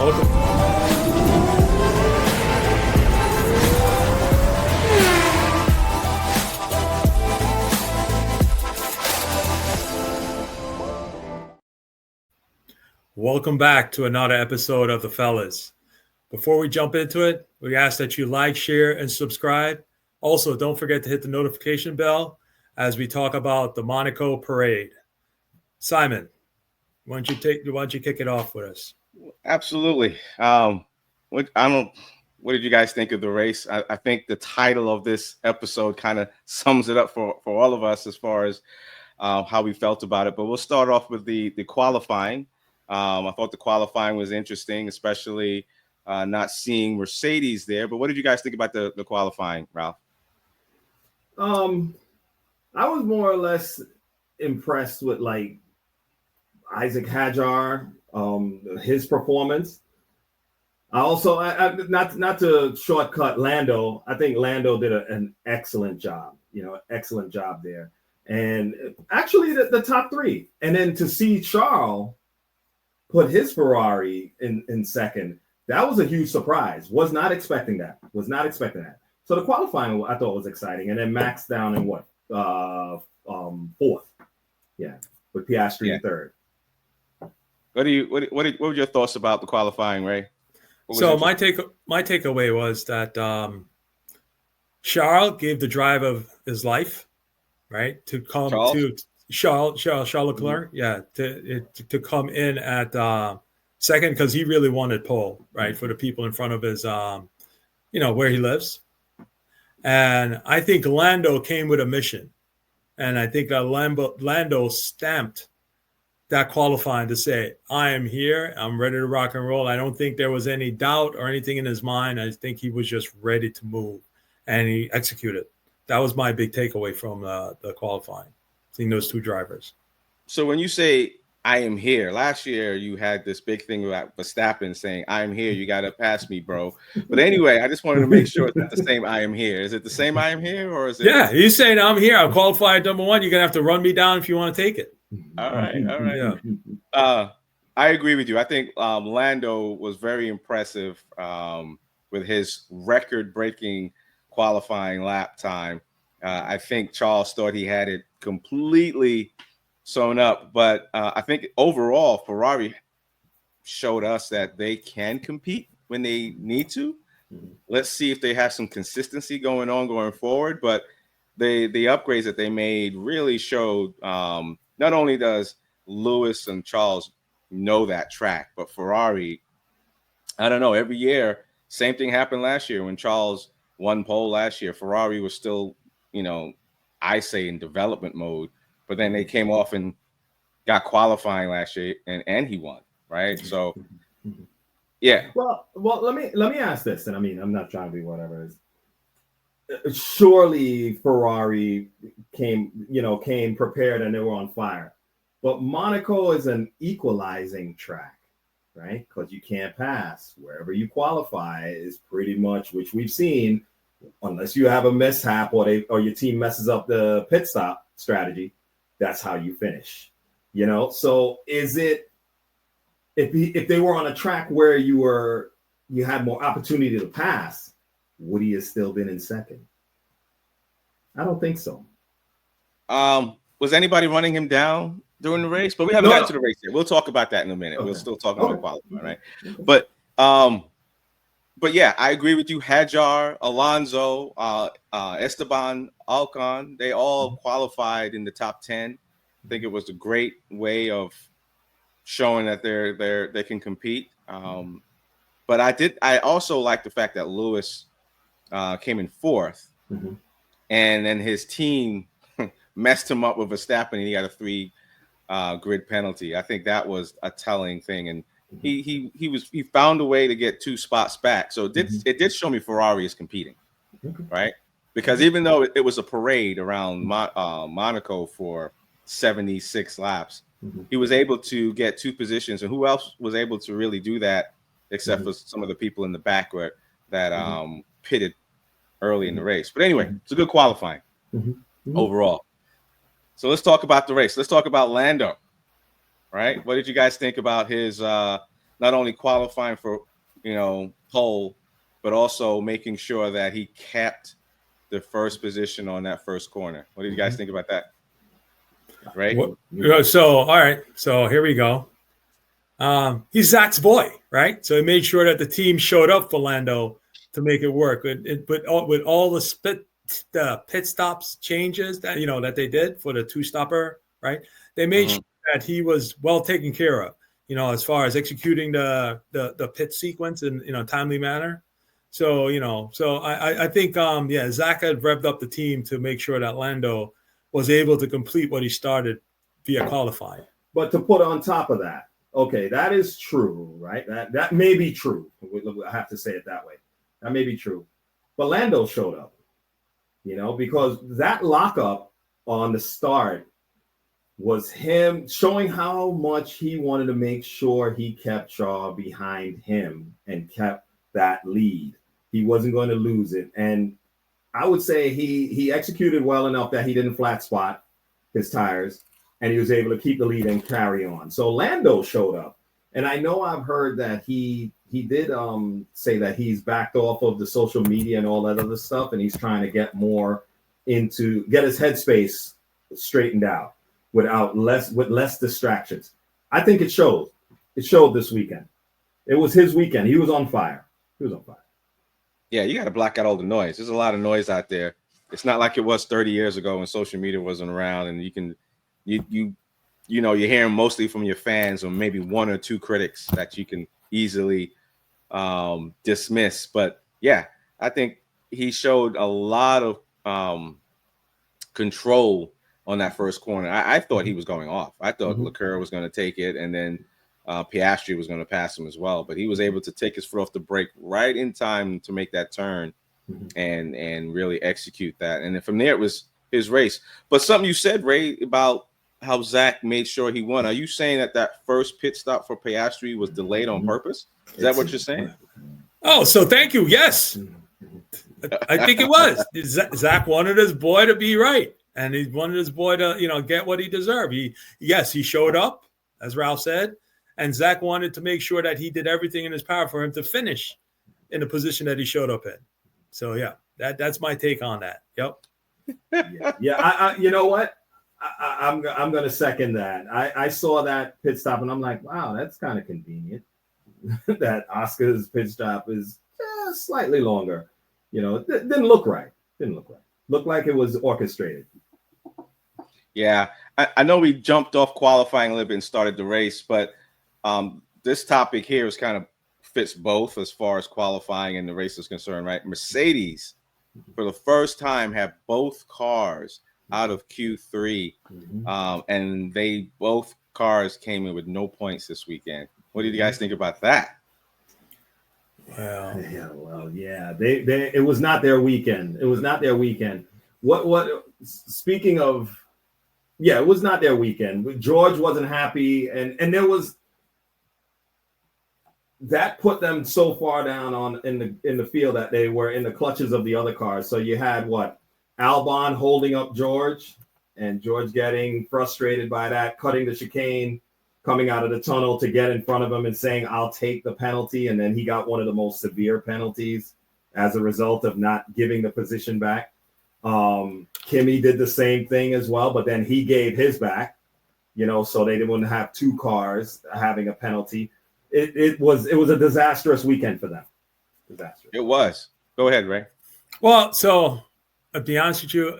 Welcome back to another episode of The Fellas. Before we jump into it, we ask that you like, share, and subscribe. Also, don't forget to hit the notification bell as we talk about the Monaco parade. Simon, why don't you kick it off with us? Absolutely. What did you guys think of the race? I think the title of this episode kind of sums it up for all of us as far as how we felt about it. But we'll start off with the qualifying. I thought the qualifying was interesting, especially not seeing Mercedes there. But what did you guys think about the qualifying, Ralph? I was more or less impressed with like Isaac Hadjar, his performance. I also, not to shortcut Lando. I think Lando did an excellent job. Excellent job there, and actually the top three. And then to see Charles put his Ferrari in second, that was a huge surprise. Was not expecting that. So the qualifying I thought was exciting, and then Max down in what fourth, with Piastri in third. What were your thoughts about the qualifying, Ray? So my takeaway was that Charles gave the drive of his life, right, to come to Charles Leclerc, to come in at second because he really wanted pole, right, for the people in front of his, where he lives. And I think Lando came with a mission, and I think that Lando stamped that qualifying to say, I am here, I'm ready to rock and roll. I don't think there was any doubt or anything in his mind. I think he was just ready to move, and he executed. That was my big takeaway from the qualifying, seeing those two drivers. So when you say, I am here, last year you had this big thing about Verstappen saying, I am here, you got to pass me, bro. But anyway, I just wanted to make sure it's the same I am here. Is it the same I am here, or is it? Yeah, he's saying, I'm here, I'm qualified number one. You're going to have to run me down if you want to take it. All right. Yeah. I agree with you. I think Lando was very impressive with his record-breaking qualifying lap time. I think Charles thought he had it completely sewn up, but I think overall Ferrari showed us that they can compete when they need to. Let's see if they have some consistency going forward. But the upgrades that they made really showed. Not only does Lewis and Charles know that track, but Ferrari, I don't know, every year, same thing happened last year when Charles won pole last year. Ferrari was still, I say in development mode, but then they came off and got qualifying last year and he won, right? So, yeah. Well, let me ask this, and I mean, I'm not trying to be whatever it is. Surely Ferrari came prepared and they were on fire. But Monaco is an equalizing track, right? Because you can't pass. Wherever you qualify is pretty much, which we've seen, unless you have a mishap or your team messes up the pit stop strategy, that's how you finish. So is it if they were on a track where you had more opportunity to pass, would he have still been in second? I don't think so. Was anybody running him down during the race? But we haven't gotten to the race yet. We'll talk about that in a minute. Okay. We'll still talk about qualifying, right? But yeah, I agree with you. Hadjar, Alonso, Esteban, Ocon, they all qualified in the top 10. I think it was a great way of showing that they can compete. But I also like the fact that Lewis came in fourth, and then his team messed him up with Verstappen, and he got a 3 grid penalty. I think that was a telling thing, and he found a way to get 2 spots back. So it did show me Ferrari is competing, right? Because even though it was a parade around Monaco for 76 laps, he was able to get 2 positions, and who else was able to really do that except for some of the people in the back that pitted early in the race. But anyway, it's a good qualifying overall. So let's talk about the race. Let's talk about Lando, right? What did you guys think about his not only qualifying for, pole, but also making sure that he kept the first position on that first corner. What do you guys think about that? Right? So, all right. So here we go. He's Zach's boy, right? So he made sure that the team showed up for Lando to make it work. But with all the pit stops changes that that they did for the two-stopper, right? They made sure that he was well taken care of, as far as executing the pit sequence in a timely manner. So I think Zach had revved up the team to make sure that Lando was able to complete what he started via qualifying. But to put on top of that, okay, that is true, right? That may be true. I have to say it that way. That may be true. But Lando showed up, because that lockup on the start was him showing how much he wanted to make sure he kept Shaw behind him and kept that lead. He wasn't going to lose it. And I would say he executed well enough that he didn't flat spot his tires, and he was able to keep the lead and carry on. So Lando showed up. And I know I've heard that he did say that he's backed off of the social media and all that other stuff, and he's trying to get more get his headspace straightened out with less distractions. I think it showed. It showed this weekend. It was his weekend. He was on fire. Yeah, you got to block out all the noise. There's a lot of noise out there. It's not like it was 30 years ago when social media wasn't around, and you're hearing mostly from your fans or maybe one or two critics that you can easily dismiss. But yeah, I think he showed a lot of control on that first corner. I thought he was going off. I thought Leclerc was going to take it, and then Piastri was going to pass him as well. But he was able to take his foot off the brake right in time to make that turn and really execute that. And then from there, it was his race. But something you said, Ray, about how Zach made sure he won. Are you saying that first pit stop for Piastri was delayed on purpose? Is that what you're saying? Oh, so thank you. Yes. I think it was. Zach wanted his boy to be right. And he wanted his boy to, get what he deserved. He showed up, as Ralph said. And Zach wanted to make sure that he did everything in his power for him to finish in the position that he showed up in. So, yeah, that's my take on that. Yep. I you know what? I'm going to second that. I saw that pit stop, and I'm like, wow, that's kind of convenient that Oscar's pit stop is slightly longer. It didn't look right. Looked like it was orchestrated. Yeah, I know we jumped off qualifying a little bit and started the race, but this topic here is kind of fits both as far as qualifying and the race is concerned, right? Mercedes, for the first time, have both cars out of Q3, and both cars came in with no points this weekend. What do you guys think about that? Well, yeah. They it was not their weekend. What? Speaking of, it was not their weekend. George wasn't happy, and there was that put them so far down in the field that they were in the clutches of the other cars. So you had Albon holding up George, and George getting frustrated by that, cutting the chicane, coming out of the tunnel to get in front of him and saying, I'll take the penalty. And then he got one of the most severe penalties as a result of not giving the position back. Kimi did the same thing as well, but then he gave his back, so they wouldn't have two cars having a penalty. It was a disastrous weekend for them. Disastrous. It was. Go ahead, Ray. Well, so to be honest with you,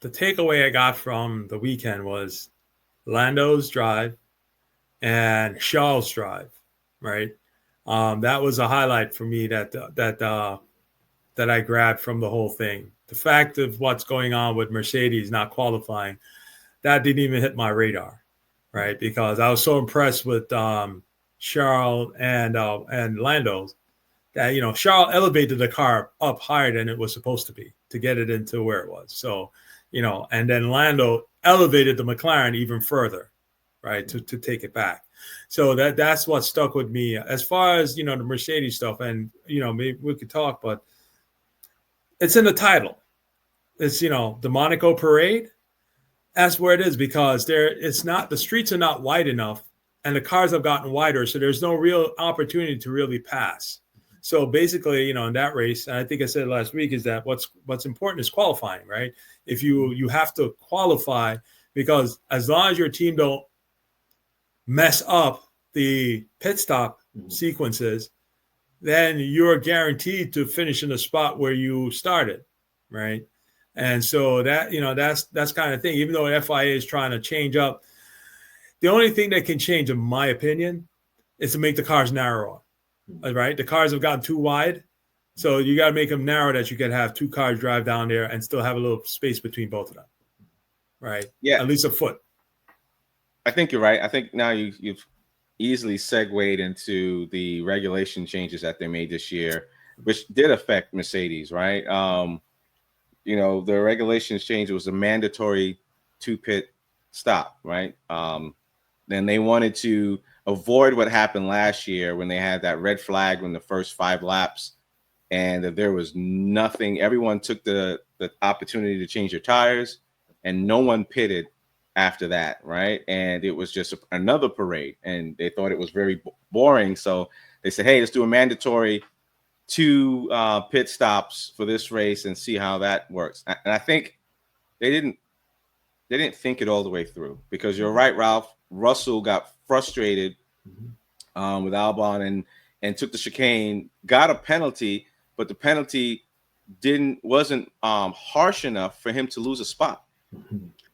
the takeaway I got from the weekend was Lando's drive and Charles' drive, right? That was a highlight for me that I grabbed from the whole thing. The fact of what's going on with Mercedes not qualifying, that didn't even hit my radar, right? Because I was so impressed with Charles and Lando's that Charles elevated the car up higher than it was supposed to be to get it into where it was. So and then Lando elevated the McLaren even further, right, to take it back. So that's what stuck with me as far as the Mercedes stuff. And maybe we could talk, but it's in the title. It's the Monaco parade. That's where it is, because the streets are not wide enough and the cars have gotten wider, so there's no real opportunity to really pass. So basically, you know, in that race, and I think I said last week, is that what's important is qualifying, right? If you have to qualify, because as long as your team don't mess up the pit stop sequences, then you're guaranteed to finish in the spot where you started, right? And so that, you know, that's kind of thing. Even though FIA is trying to change up, the only thing that can change, in my opinion, is to make the cars narrower, right? The cars have gotten too wide, so you got to make them narrow that you can have two cars drive down there and still have a little space between both of them, right? Yeah, at least a foot. I think you're right. I think now you've easily segued into the regulation changes that they made this year, which did affect Mercedes, right? You know, the regulations change was a mandatory 2-pit stop, right? Then they wanted to avoid what happened last year when they had that red flag in the first 5 laps, and that there was nothing. Everyone took the opportunity to change their tires, and no one pitted after that, right? And it was just another parade, and they thought it was very boring. So they said, hey, let's do a mandatory 2 pit stops for this race and see how that works. And I think they didn't think it all the way through, because you're right, Ralph. Russell got frustrated with Albon and took the chicane, got a penalty, but the penalty wasn't harsh enough for him to lose a spot.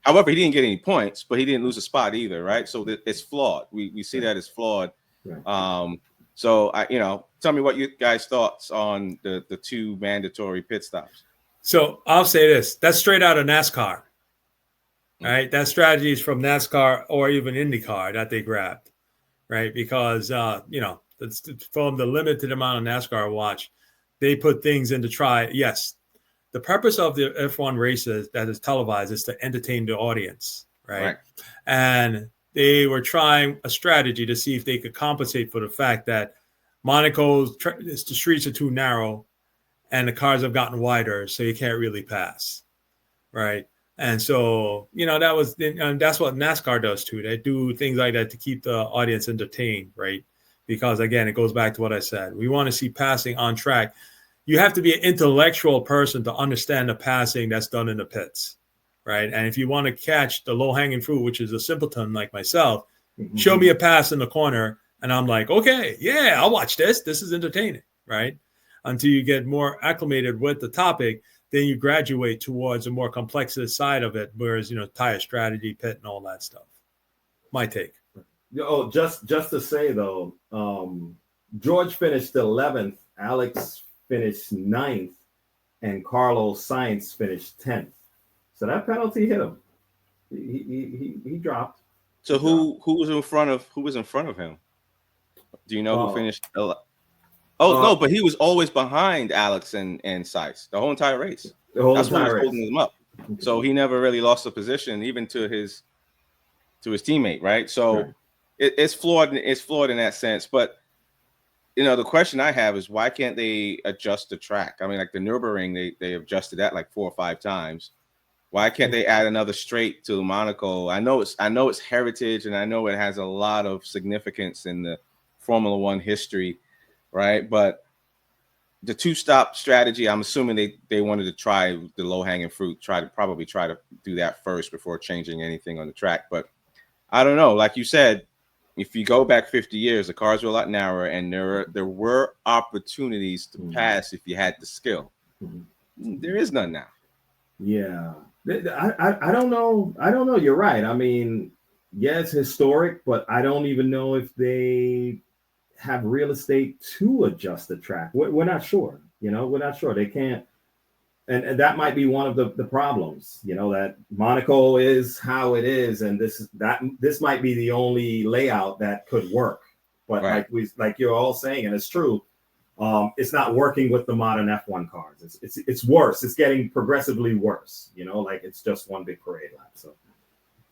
However, he didn't get any points, but he didn't lose a spot either, right? So it's flawed. We see that as flawed. Right. So tell me what you guys' thoughts on the 2 mandatory pit stops. So I'll say this: that's straight out of NASCAR. Right, that strategy is from NASCAR or even IndyCar that they grabbed, right? Because from the limited amount of NASCAR I watch, they put things in to try. Yes, the purpose of the F1 races that is televised is to entertain the audience, right? And they were trying a strategy to see if they could compensate for the fact that Monaco's the streets are too narrow, and the cars have gotten wider, so you can't really pass, right? And so, that's what NASCAR does too. They do things like that to keep the audience entertained, right? Because again, it goes back to what I said. We want to see passing on track. You have to be an intellectual person to understand the passing that's done in the pits, right? And if you want to catch the low-hanging fruit, which is a simpleton like myself, show me a pass in the corner, and I'm like, okay, yeah, I'll watch this. This is entertaining, right? Until you get more acclimated with the topic, then you graduate towards a more complex side of it, whereas, tire strategy, pit, and all that stuff. My take. Oh, just to say, though, George finished 11th, Alex finished 9th, and Carlos Sainz finished 10th. So that penalty hit him. He dropped. So who was in front of him? Do you know who finished? No, but he was always behind Alex and Sainz the whole entire race. That's what was holding him up. So he never really lost a position, even to his teammate, right? So it's flawed. It's flawed in that sense. But the question I have is, why can't they adjust the track? I mean, like the Nürburgring, they adjusted that like 4 or 5 times. Why can't they add another straight to Monaco? I know it's heritage, and I know it has a lot of significance in the Formula One history. Right, but the 2-stop strategy, I'm assuming they wanted to try the low-hanging fruit, try to do that first before changing anything on the track. But I don't know. Like you said, if you go back 50 years, the cars were a lot narrower, and there were opportunities to pass if you had the skill. There is none now. Yeah, I don't know. You're right. I mean, yeah, it's historic, but I don't even know if they have real estate to adjust the track. We're not sure. We're not sure. They can't. And that might be one of the problems, that Monaco is how it is. And this might be the only layout that could work. But like you're all saying, and it's true, it's not working with the modern F1 cars. It's worse. It's getting progressively worse, like it's just one big parade lap. So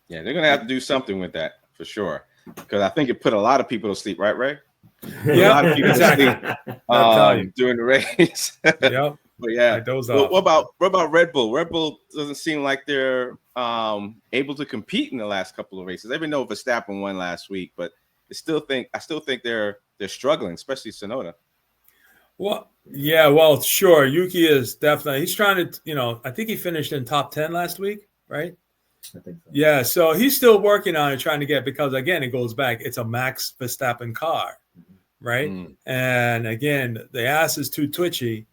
yeah, they're going to have to do something with that for sure. Because I think it put a lot of people to sleep, right, Ray? Yeah, a lot of people sleep during the race. Yep. But yeah, what about Red Bull? Red Bull doesn't seem like they're able to compete in the last couple of races. Even though Verstappen won last week, but still think they're struggling, especially Tsunoda. Well, yeah, well, sure. Yuki is definitely, he's trying to, I think he finished in top 10 last week, right? I think so. Yeah, so he's still working on it, trying to get, because again, it goes back, it's a Max Verstappen car, right? And again, the ass is too twitchy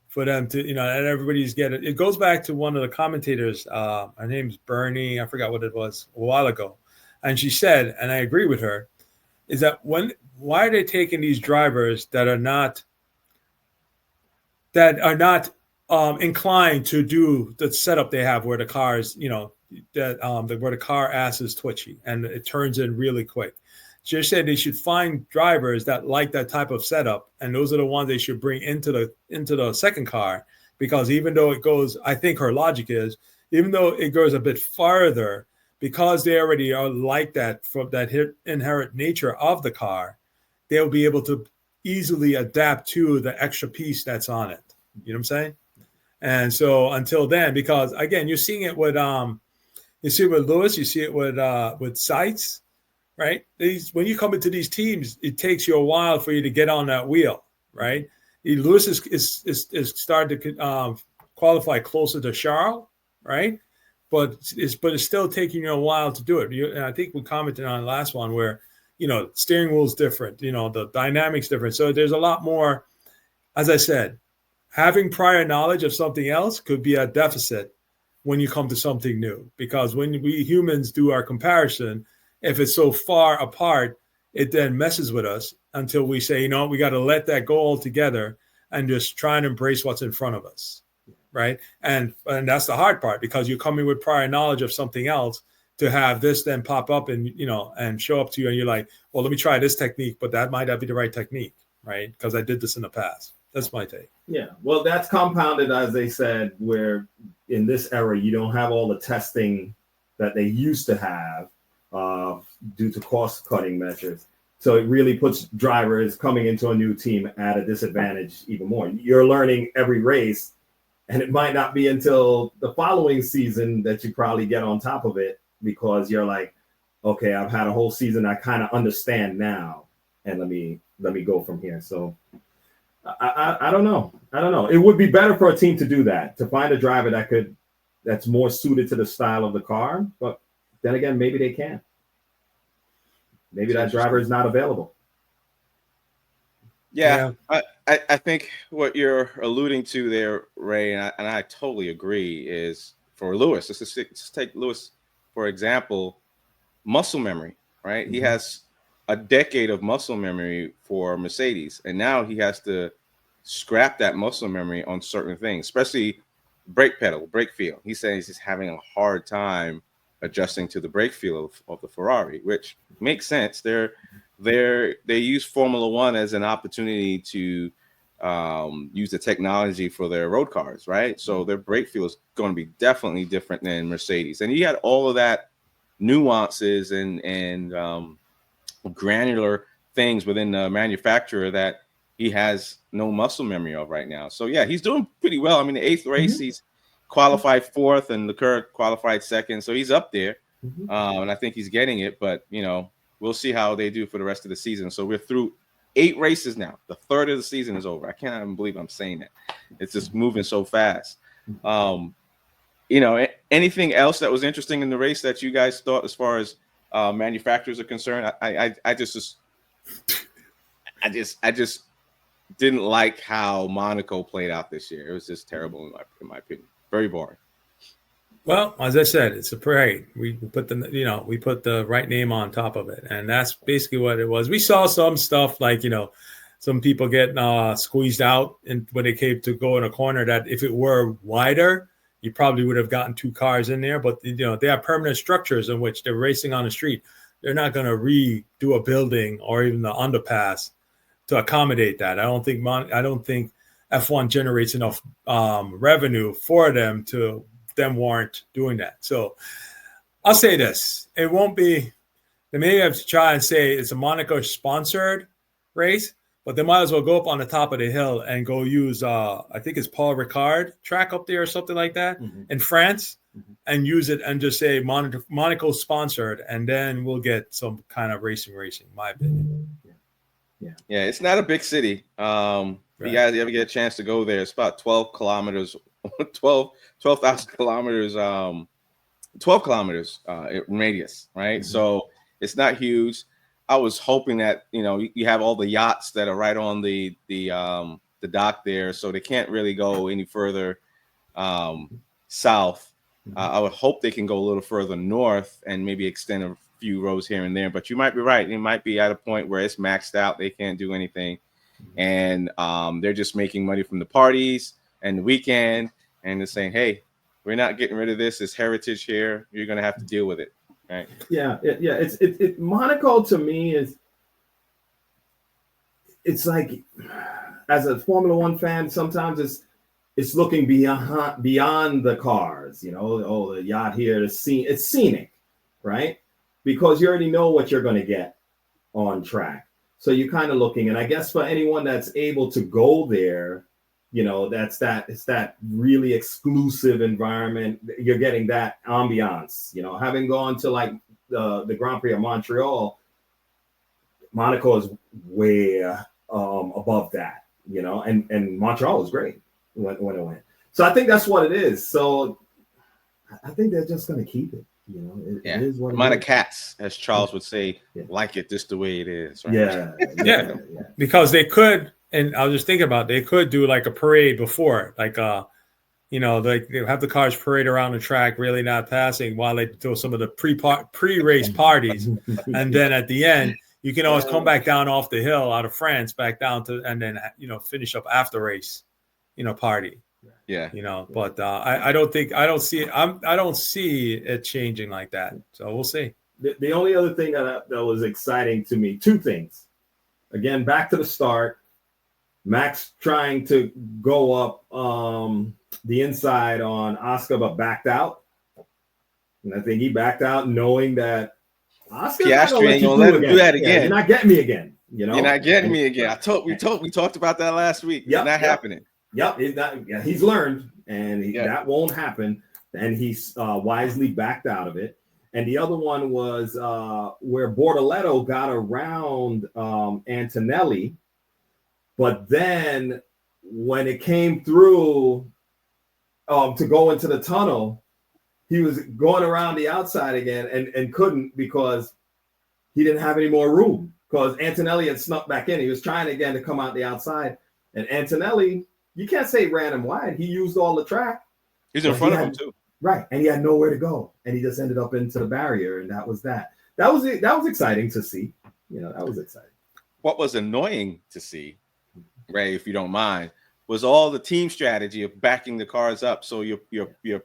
for them to, and everybody's getting it. Goes back to one of the commentators, her name's Bernie, I forgot what it was, a while ago. And she said, and I agree with her, is that why are they taking these drivers that are not inclined to do the setup they have where the cars, where the car ass is twitchy and it turns in really quick. She said they should find drivers that like that type of setup, and those are the ones they should bring into the second car, because even though it goes, I think her logic is, even though it goes a bit farther, because they already are like that from that inherent nature of the car, they'll be able to easily adapt to the extra piece that's on it. You know what I'm saying? And so until then, because again, you're seeing it with you see it with Lewis, you see it with Seitz, right? When you come into these teams, it takes you a while for you to get on that wheel, right? Lewis is starting to qualify closer to Charles, right? But it's still taking you a while to do it. And I think we commented on the last one where, steering wheel's different, the dynamics different. So there's a lot more, as I said, having prior knowledge of something else could be a deficit when you come to something new, because when we humans do our comparison, if it's so far apart, it then messes with us until we say, we got to let that go altogether and just try and embrace what's in front of us. Right. And that's the hard part, because you're coming with prior knowledge of something else to have this then pop up and, and show up to you. And you're like, well, let me try this technique, but that might not be the right technique. Right. Because I did this in the past. That's my take. Yeah. Well, that's compounded, as they said, where in this era, you don't have all the testing that they used to have due to cost cutting measures. So it really puts drivers coming into a new team at a disadvantage even more. You're learning every race, and it might not be until the following season that you probably get on top of it, because you're like, okay, I've had a whole season. I kind of understand now, and let me go from here. So I don't know. It would be better for a team to do that, to find a driver that's more suited to the style of the car. But then again, maybe they can't. Maybe that driver is not available. Yeah. I think what you're alluding to there, Ray, and I totally agree, is for Lewis. Let's take Lewis, for example, muscle memory, right? Mm-hmm. He has a decade of muscle memory for Mercedes, and now he has to scrap that muscle memory on certain things, especially brake pedal, brake feel. He says he's having a hard time adjusting to the brake feel of the Ferrari, which makes sense. They use Formula One as an opportunity to use the technology for their road cars, right? So their brake feel is going to be definitely different than Mercedes. And you had all of that nuances and granular things within the manufacturer that he has no muscle memory of right now. So yeah, he's doing pretty well. I mean, the 8th race, he's qualified 4th, and Leclerc qualified 2nd. So he's up there. And I think he's getting it, but we'll see how they do for the rest of the season. So we're through 8 races now. The third of the season is over. I can't even believe I'm saying that. It's just moving so fast. Anything else that was interesting in the race that you guys thought as far as manufacturers are concerned? I just didn't like how Monaco played out this year. It was just terrible in my opinion. Very boring. Well, as I said, it's a parade. We put the right name on top of it, and that's basically what it was. We saw some stuff like some people getting squeezed out, and when they came to go in a corner, that if it were wider, you probably would have gotten 2 cars in there. But they have permanent structures in which they're racing on the street. They're not going to redo a building or even the underpass to accommodate that. I don't think F1 generates enough revenue for them to warrant doing that. So I'll say this: it won't be. They may have to try and say it's a Monaco sponsored race, but they might as well go up on the top of the hill and go use I think it's Paul Ricard track up there or something like that in France, and use it and just say Monaco sponsored, and then we'll get some kind of racing, in my opinion. Yeah, it's not a big city. If you guys ever get a chance to go there, it's about 12 kilometers, 12,000 kilometers, 12 kilometers radius, right? So it's not huge. I was hoping that, you have all the yachts that are right on the dock there, so they can't really go any further south. I would hope they can go a little further north and maybe extend a few rows here and there, but you might be right. It might be at a point where it's maxed out. They can't do anything. And they're just making money from the parties and the weekend. And they're saying, hey, we're not getting rid of this. It's heritage here. You're going to have to deal with it. Right. Yeah. It's Monaco to me it's like, as a Formula One fan, sometimes it's looking beyond the cars, the yacht here, it's scenic, right? Because you already know what you're going to get on track. So you're kind of looking, and I guess for anyone that's able to go there, it's that really exclusive environment. You're getting that ambiance, having gone to like the Grand Prix of Montreal, Monaco is way above that, and Montreal was great when it went. So I think that's what it is. So I think they're just going to keep it. It is what amount of cats, as Charles would say, like it just the way it is. Right? Yeah. Because they could, and I was just thinking about, they could do like a parade before, like they have the cars parade around the track, really not passing, while they do some of the pre-race parties, and then at the end you can always come back down off the hill out of France, back down to, and then finish up after race, party. But I don't see it changing like that. So we'll see. The only other thing that was exciting to me, two things. Again, back to the start, Max trying to go up the inside on Oscar, but backed out. And I think he backed out knowing that Oscar Piastri ain't gonna let him do that again. Yeah, you're not getting me again. You're not getting me again. We talked about that last week. It's not happening. Yep, he's learned, and that won't happen. And he's wisely backed out of it. And the other one was where Bortoleto got around Antonelli, but then when it came through to go into the tunnel, he was going around the outside again and couldn't, because he didn't have any more room, because Antonelli had snuck back in. He was trying again to come out the outside, and Antonelli, you can't say ran him wide. He used all the track. He's in front of him too. Right. And he had nowhere to go. And he just ended up into the barrier. And that was that. That was exciting to see. That was exciting. What was annoying to see, Ray, if you don't mind, was all the team strategy of backing the cars up so your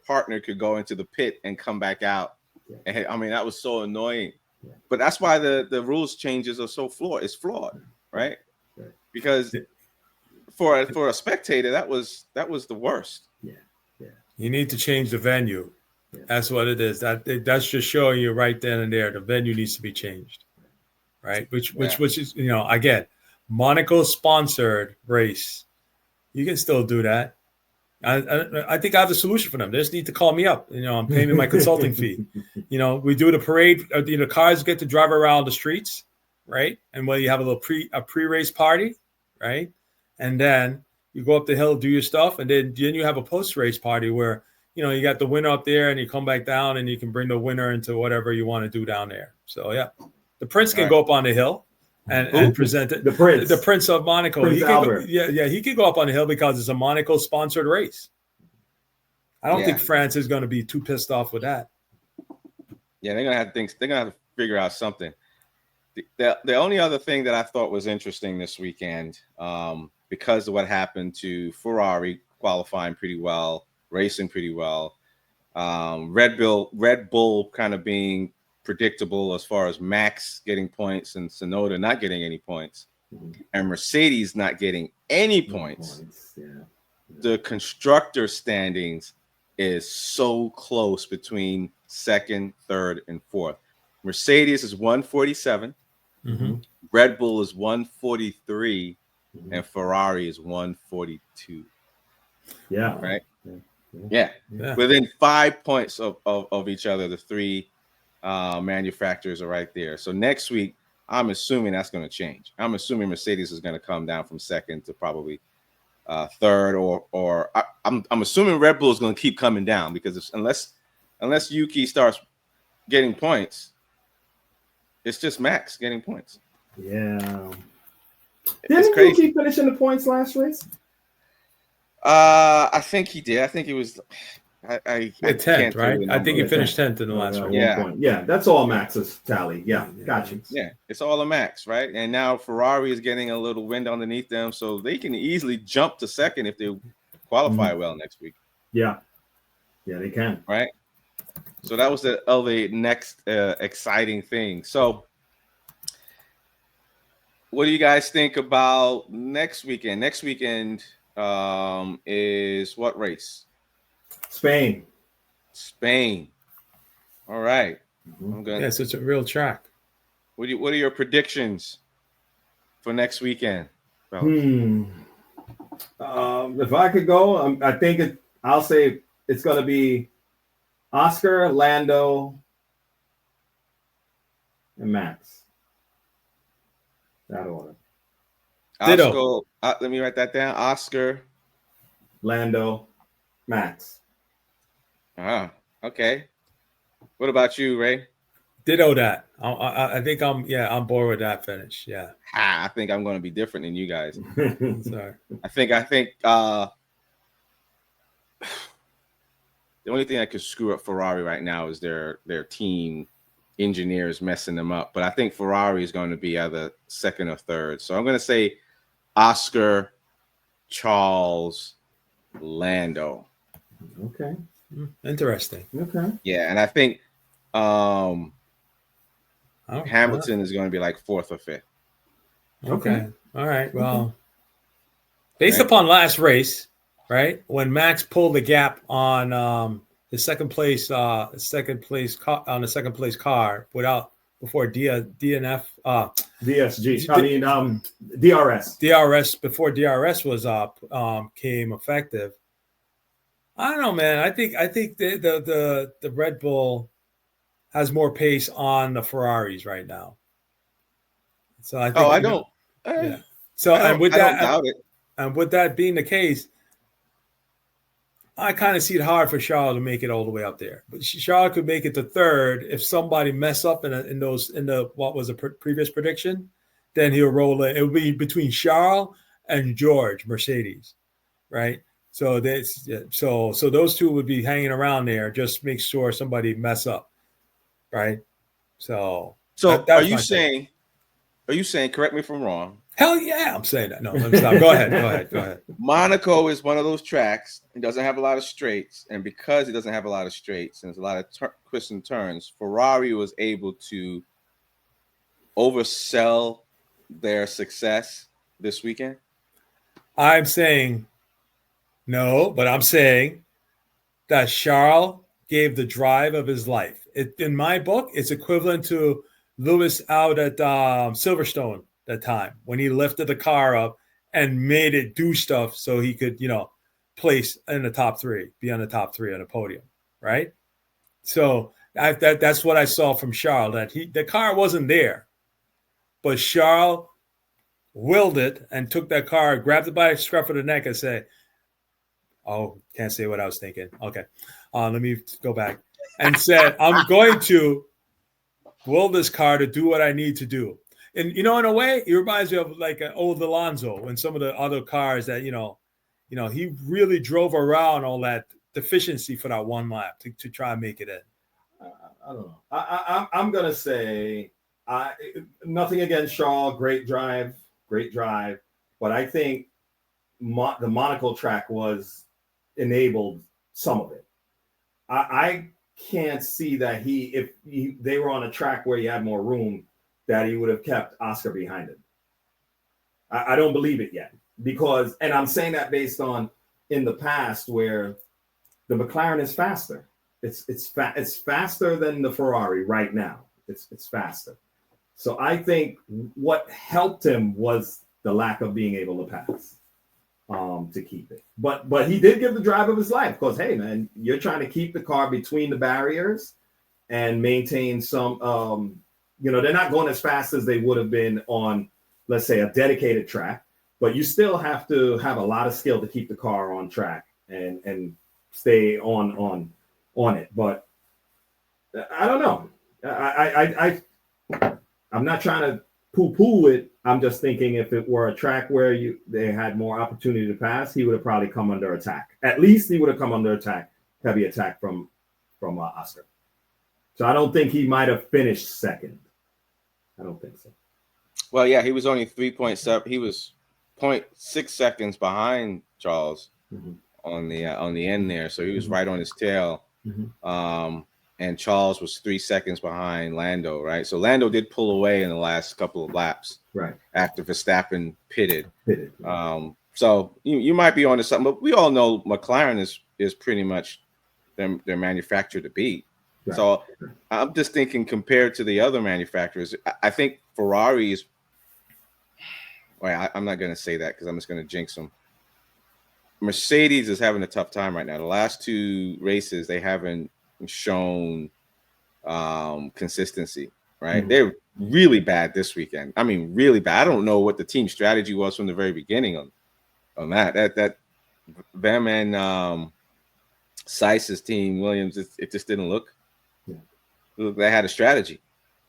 partner could go into the pit and come back out. Yeah. And, I mean, that was so annoying. Yeah. But that's why the rules changes are so flawed. It's flawed, right? Because for a spectator, that was the worst. Yeah. You need to change the venue. Yeah. That's what it is. That's just showing you right then and there. The venue needs to be changed, right? Which is, again, Monaco sponsored race. You can still do that. I think I have the solution for them. They just need to call me up. I'm paying me my consulting fee. We do the parade. Cars get to drive around the streets, right? And you have a pre-race party, right? And then you go up the hill, do your stuff, and then you have a post-race party where, you got the winner up there, and you come back down, and you can bring the winner into whatever you want to do down there. So, yeah. The Prince can go up on the hill and present it. The Prince of Monaco. Prince Albert. He can go up on the hill because it's a Monaco-sponsored race. I don't think France is going to be too pissed off with that. Yeah, they're going to have to figure out something. The only other thing that I thought was interesting this weekend, because of what happened to Ferrari qualifying pretty well, racing pretty well, Red Bull kind of being predictable as far as Max getting points and Tsunoda not getting any points, and Mercedes not getting any points. The constructor standings is so close between second, third, and fourth. Mercedes is 147. Red Bull is 143, and Ferrari is 142. Yeah. Right. Yeah. Within 5 points of each other, the three manufacturers are right there. So next week, I'm assuming that's going to change. I'm assuming Mercedes is going to come down from second to probably third, or I'm assuming Red Bull is going to keep coming down because unless Yuki starts getting points, it's just Max getting points. Yeah. Didn't Yuki finish in the points last race? I think he did. I think it was. I 10th, right? I think he finished 10th in the last race. Yeah, that's all Max's tally. Yeah, gotcha. Yeah, it's all a Max, right? And now Ferrari is getting a little wind underneath them, so they can easily jump to second if they qualify well next week. Yeah, they can. Right. So that was the next exciting thing. So, what do you guys think about next weekend? Next weekend is what race? Spain. All right. I'm good. Yes, it's a real track. What are your predictions for next weekend? If I could go, I think I'll say it's going to be Oscar, Lando, and Max. That order. Ditto. Let me write that down. Oscar, Lando, Max. Okay. What about you, Ray? Ditto that. I think I'm bored with that finish. Yeah. I think I'm going to be different than you guys. Sorry. I think the only thing that could screw up Ferrari right now is their team engineers messing them up. But I think Ferrari is going to be either second or third. So I'm going to say Oscar, Charles, Lando. Okay. Interesting. Okay. Yeah, and I think Hamilton is going to be like fourth or fifth. Okay. All right. Well, based upon last race, right, when Max pulled the gap on the second place car before DNF DSG. I mean DRS. Before DRS was up came effective. I don't know, man. I think the Red Bull has more pace on the Ferraris right now. So I think. I don't. Yeah. So and with that being the case, I kind of see it hard for Charles to make it all the way up there. But Charles could make it to third if somebody mess up in the what was the previous prediction. Then he'll roll in. It'll be between Charles and George Mercedes, right? So so those two would be hanging around there. Just make sure somebody mess up, right? So are you saying? Correct me if I'm wrong. Hell yeah, I'm saying that. No, let me stop. Go ahead. Monaco is one of those tracks. It doesn't have a lot of straights, and because it doesn't have a lot of straights and there's a lot of twists and turns, Ferrari was able to oversell their success this weekend. I'm saying no, but I'm saying that Charles gave the drive of his life. In my book, it's equivalent to Lewis out at Silverstone that time when he lifted the car up and made it do stuff so he could, place in the top three, be on the top three on the podium, right? So that's what I saw from Charles, that the car wasn't there, but Charles willed it and took that car, grabbed it by the scruff of the neck and said, oh, can't say what I was thinking. Okay. Let me go back and said, I'm going to will this car to do what I need to do. And, in a way, it reminds me of like an old Alonso and some of the other cars that, he really drove around all that deficiency for that one lap to try and make it in. I don't know. I'm going to say nothing against Charles. Great drive. But I think the Monaco track enabled some of it. I can't see that if they were on a track where you had more room, that he would have kept Oscar behind him. I don't believe it yet and I'm saying that based on in the past where the McLaren is faster. It's faster than the Ferrari right now. It's faster. So I think what helped him was the lack of being able to pass. to keep it. But he did give the drive of his life because, hey, man, you're trying to keep the car between the barriers and maintain some, they're not going as fast as they would have been on, let's say, a dedicated track, but you still have to have a lot of skill to keep the car on track and stay on it. But I don't know. I'm not trying to poo-poo it. I'm just thinking if it were a track where they had more opportunity to pass, he would have probably come under attack. At least he would have come under attack, heavy attack from Oscar. So I don't think he might have finished second. I don't think so. Well, yeah, he was only 3.7. He was 0.6 seconds behind Charles on the end there, so he was right on his tail. And Charles was 3 seconds behind Lando, right? So Lando did pull away in the last couple of laps, right, after Verstappen pitted. So you might be onto something, but we all know McLaren is pretty much their manufacturer to beat. Right. So I'm just thinking compared to the other manufacturers, I think Ferrari is. Well, I'm not going to say that because I'm just going to jinx them. Mercedes is having a tough time right now. The last 2 races, they haven't shown consistency, right? They're really bad this weekend. I mean, really bad. I don't know what the team strategy was from the very beginning on that them and Sainz's team, Williams, it just didn't look they had a strategy.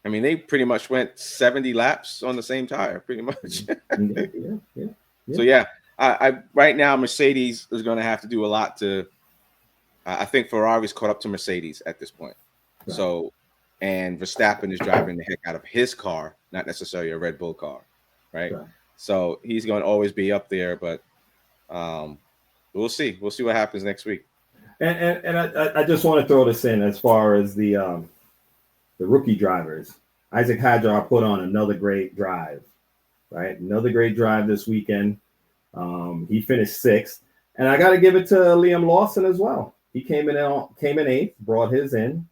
I mean, they pretty much went 70 laps on the same tire, pretty much. So yeah, I right now Mercedes is going to have to do a lot to. I think Ferrari's caught up to Mercedes at this point. Right. So, and Verstappen is driving the heck out of his car, not necessarily a Red Bull car, right? So he's going to always be up there, but we'll see. We'll see what happens next week. And I just want to throw this in as far as the rookie drivers. Isaac Hadjar put on another great drive, right? Another great drive this weekend. He finished 6th, and I got to give it to Liam Lawson as well. He came in 8th, brought his in.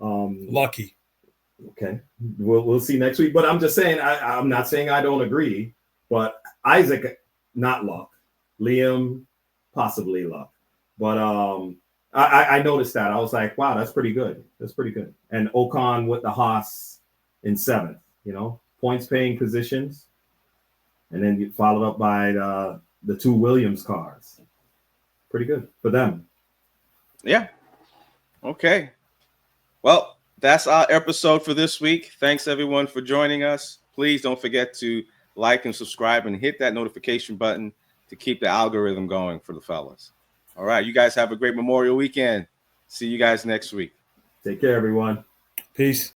Lucky. Okay, we'll see next week. But I'm just saying, I'm not saying I don't agree, but Isaac, not luck. Liam, possibly luck. But I noticed that. I was like, wow, that's pretty good. That's pretty good. And Ocon with the Haas in 7th, points paying positions. And then you followed up by the 2 Williams cars. Pretty good for them. Yeah. Okay. Well, that's our episode for this week. Thanks, everyone, for joining us. Please don't forget to like and subscribe and hit that notification button to keep the algorithm going for the fellas. All right. You guys have a great Memorial weekend. See you guys next week. Take care, everyone. Peace.